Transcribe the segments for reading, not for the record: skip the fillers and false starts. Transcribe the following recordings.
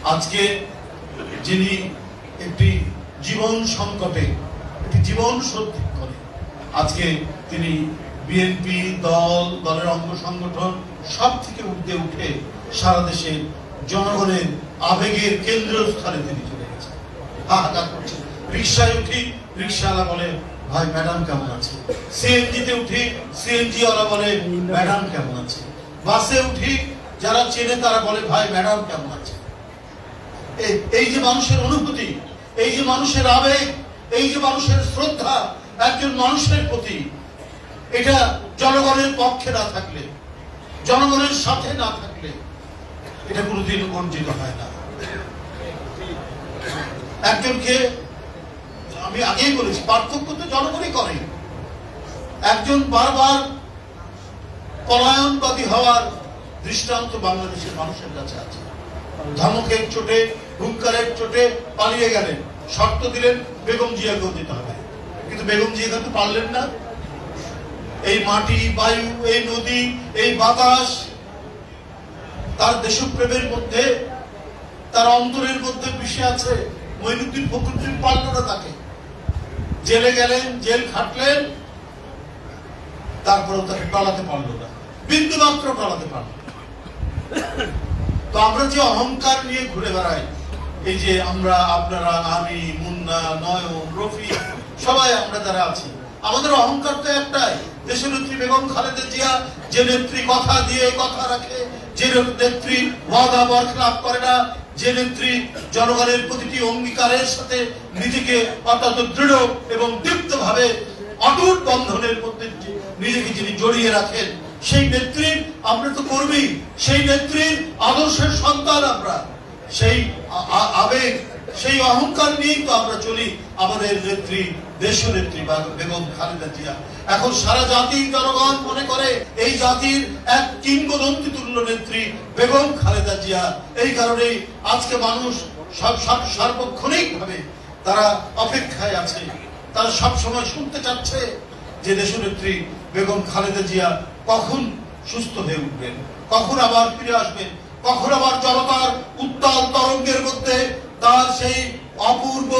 আজকে যিনি একটি জীবন সংকটে একটি জীবন সত্যি করে আজকে তিনি বিএনপি দলের অঙ্গ সংগঠন সব থেকে ঊর্ধ্বে উঠে সারা দেশে জনগণের আবেগের কেন্দ্রস্থলে তিনি চলে গেছেন। হাহাকার করছেন। রিক্সায় উঠি, রিক্সাওয়ালা বলে ভাই ম্যাডাম কেমন আছে। সিএনজিতে উঠি, সিএনজি ওয়ালা বলে ম্যাডাম কেমন আছে। বাসে উঠি, যারা চেনে তারা বলে ভাই ম্যাডাম কেমন আছে। এই যে মানুষের অনুভূতি, এই যে মানুষের আবেগ, এই যে মানুষের শ্রদ্ধা একজন মানুষের প্রতি, এটা জনগণের পক্ষে না থাকলে, জনগণের সাথে না থাকলে এটা কোনোদিন অর্জিত হয় না। একজনকে আমি আগেই বলেছি, পার্থক্য তো জনগণই করে। একজন বারবার পলায়নবাদী হওয়ার দৃষ্টান্ত বাংলাদেশের মানুষের কাছে আছে। ধমকের চোটে, হুঙ্কারের চোটে পালিয়ে গেলেন, শর্ত দিলেন বেগম জিয়াকেও দিতে হবে, কিন্তু বেগম জিয়া কিন্তু পারলেন না। এই মাটি, বায়ু, এই নদী, এই বাতাস তার দেশপ্রেমের মধ্যে, তার অন্তরের মধ্যে মিশে আছে। মঈনুদ্দিন ফখরুদ্দিন পারল না তাকে, জেলে গেলেন, জেল খাটলেন, তারপরেও তাকে টলাতে পারল না, বিন্দু মাত্র টলাতে পারল না। তো আমরা যে অহংকার নিয়ে ঘুরে বেড়াই, এই যে আমরা, আপনারা, আমি, মুন্না, নয়ন, রফি, সবাই আমরা যারা আছি, আমাদের অহংকার তো একটাই, দেশনেত্রী বেগম খালেদা জিয়া যে নেত্রী কথা দিয়ে কথা রাখে, যে নেত্রী ওয়াদা বরখলাফ করে না, যে নেত্রী জনগণের প্রতিটি অঙ্গীকারের সাথে নিজেকে অত্যন্ত দৃঢ় এবং দীপ্ত ভাবে অটুট বন্ধনের মধ্যে নিজেকে যিনি জড়িয়ে রাখেন, সেই নেত্রীর আমরা তো কর্মী, সেই নেত্রীর আদর্শের সন্তান আমরা। সেই আবেগ, সেই অহংকার নিয়েই তো আমরা চলি। আমাদের নেত্রী, দেশনেত্রী বেগম খালেদা জিয়া এখন সারা জাতির জনগণ মনে করে এই জাতির এক কিংবদন্তি তুল্য নেত্রী বেগম খালেদা জিয়া। এই কারণেই আজকে মানুষ সার্বক্ষণিক ভাবে তারা অপেক্ষায় আছে, তারা সবসময় শুনতে চাচ্ছে যে দেশনেত্রী বেগম খালেদা জিয়া কখন সুস্থ হয়ে উঠবেন, কখন আবার ফিরে আসবেন, কখন আবার জনতার উত্তাল তরঙ্গের মধ্যে তার সেই অপূর্ব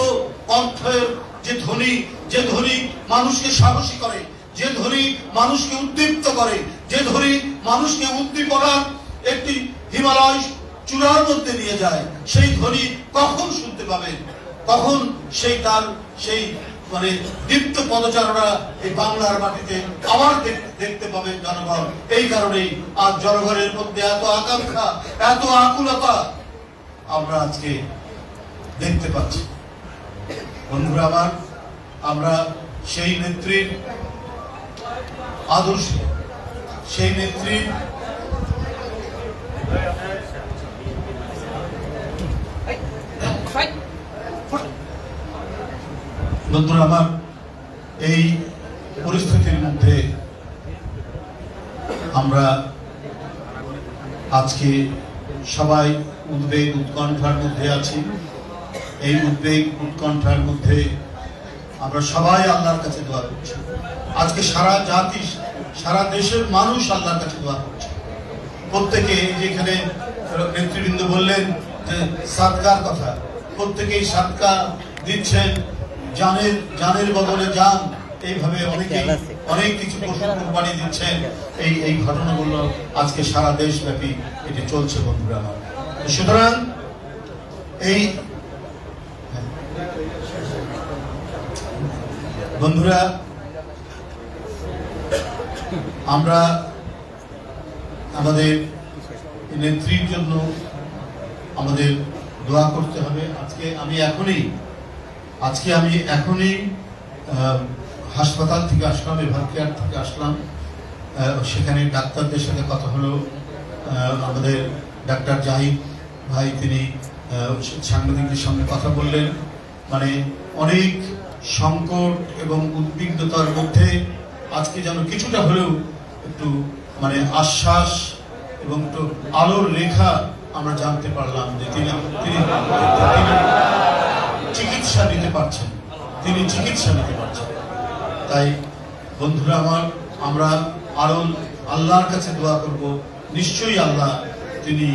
কণ্ঠের যে ধ্বনি, যে ধ্বনি মানুষকে সাহসী করে, যে ধ্বনি মানুষকে উদ্দীপ্ত করে, যে ধ্বনি মানুষকে উদ্দীপনার একটি হিমালয় চূড়ার মধ্যে নিয়ে যায়, সেই ধ্বনি কখন শুনতে পাবেন, কখন সেই তার সেই মানে দীপ্ত পদচারণা এই বাংলার মাটিতে আবার দেখতে পাবেন জনগণ। এই কারণেই আজ জনগণের মধ্যে এত আকাঙ্ক্ষা, এত আকুলতা আমরা আজকে দেখতে পাচ্ছি। বন্ধুরা আমার, আমরা সেই নেত্রীর আদর্শে, সেই নেত্রীর বন্ধুরা আমার, এই পরিস্থিতির মধ্যে আমরা আজকে সবাই উদ্বেগ উৎকণ্ঠার মধ্যে আছি। এই উদ্বেগ উৎকণ্ঠার মধ্যে আমরা সবাই আল্লাহর কাছে দোয়া করছি। আজকে সারা জাতি, সারা দেশের মানুষ আল্লাহর কাছে দোয়া করছে। প্রত্যেকে, যেখানে নেতৃবৃন্দ বললেন যে সাদকার কথা, প্রত্যেকেই সাদকা দিচ্ছেন, জানের বদলে জান, এইভাবে অনেক কিছু কোরবানি দিচ্ছেন। এই ঘটনাগুলো আজকে সারা দেশব্যাপী এটি চলছে বন্ধুরা আমার। সুতরাং এই বন্ধুরা, আমরা আমাদের নেত্রীর জন্য আমাদের দোয়া করতে হবে। আজকে আমি এখনই হাসপাতাল থেকে আসলাম, এভার কেয়ার থেকে আসলাম। সেখানে ডাক্তারদের সাথে কথা হলো। আমাদের ডাক্তার জাহিদ ভাই, তিনি সাংবাদিকদের সঙ্গে কথা বললেন। মানে অনেক সংকট এবং উদ্বিগ্নতার মধ্যে আজকে যেন কিছুটা হলেও একটু মানে আশ্বাস এবং একটু আলোর রেখা আমরা জানতে পারলাম যে তিনি চিকিৎসা নিতে পারছেন, তাই বন্ধুরা আমার, আমরা আরো আল্লাহর কাছে দোয়া করব। নিশ্চয়ই আল্লাহ তিনি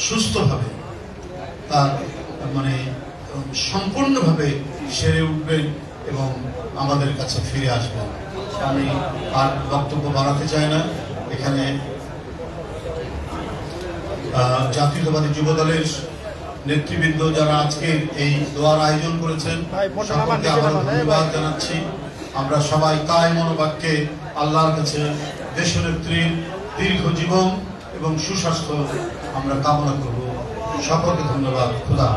সুস্থভাবে তার মানে সম্পূর্ণভাবে সেরে উঠবেন এবং আমাদের কাছে ফিরে আসবেন। আমি আর বক্তব্য বাড়াতে চাই না। এখানে জাতীয়তাবাদী যুব দলের নেতৃবৃন্দ যারা আজকে এই দোয়ার আয়োজন করেছেন সকলকে আবারও ধন্যবাদ জানাচ্ছি। আমরা সবাই তাই মনোবাক্যে আল্লাহর কাছে দেশনেত্রীর দীর্ঘ জীবন এবং সুস্বাস্থ্য আমরা কামনা করব। সকলকে ধন্যবাদ। খোদা।